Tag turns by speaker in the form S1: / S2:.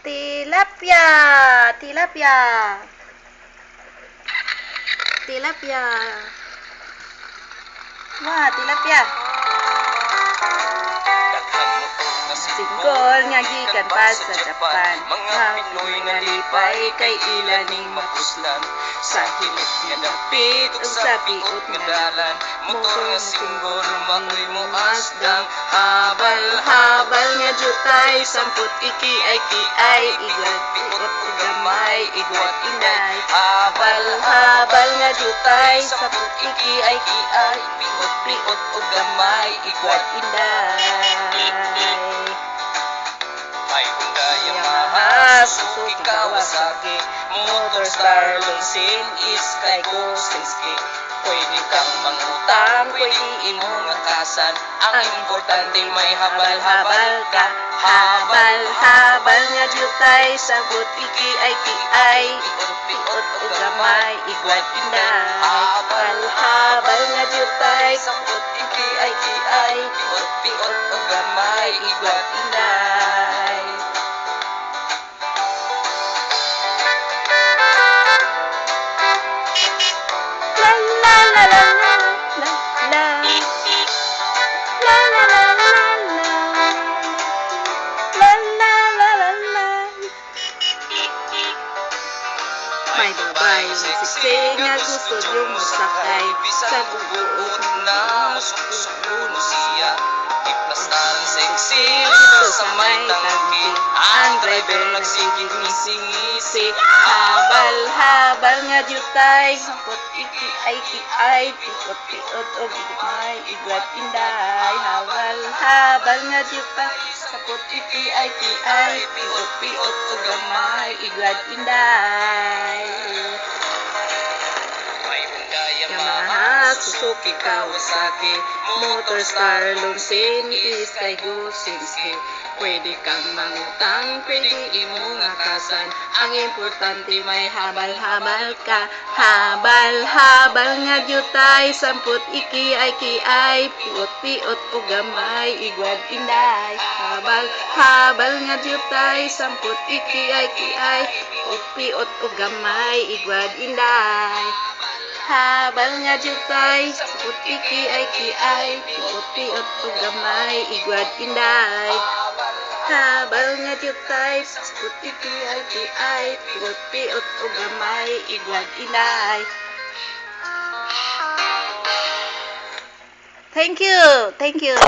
S1: Tilapia. Tilapia. Tilapia. Wah, tilapia. Singgol nga gikan pa sa Japan, mga Pinoy nga lipay kay ilaning makuslan. Sa hilit nga dapit ug sa piot nga dalan, motor nga singgol makoy mo asdang. Habal-habal nga jutay, samput iki-ay kiay, igwat piot ug gamay, igwat inday. Habal-habal nga jutay, samput iki-ay kiay, piot ug gamay, igwat inday. Suzuki, Kawasaki, Motor Star, Longsin, Skygo, Shinsuke. Pwede kang mangutang, pwede imong akasan. Ang importante may habal-habal ka. Habal-habal nga jutay, sagot iki-ay kiay, piot o gamay, igwat inday. Habal-habal nga jutay, sagot iki-ay kiay, piot o gamay, igwat inday. May babae nagsisig nga gusto niyong masakay, sa bubuot na susulo siya. Iplastaran sexy dito sa may tangki, ang driver nagsigig ngisi-ngisi. Habal-habal nga jutay, sampot iki-ay kiay, piot-piot o gigmay, igwat inday. Habal-habal nga jutay, sampot iki-ay kiay, piot-piot o gamay, igwat inday. Yamaha, Suzuki, Kawasaki, Motor Star, Longsin, Skygo, Shinsuke. Pwede kang mangutang, pwede imong akasan. Ang importante may habal-habal ka. Habal-habal nga jutay, samput iki-ay kiay, piot-piot o gamay, igwad inday. Habal-habal nga jutay, samput iki-ay kiay, piot-piot o gamay, igwad inday. Habal nga jutay, samput iki-ay kiay, piot-piot o gamay, igwad inday. Habal nga jutay, samput iki-ay kiay, piot-piot o gamay, igwad inday. Thank you.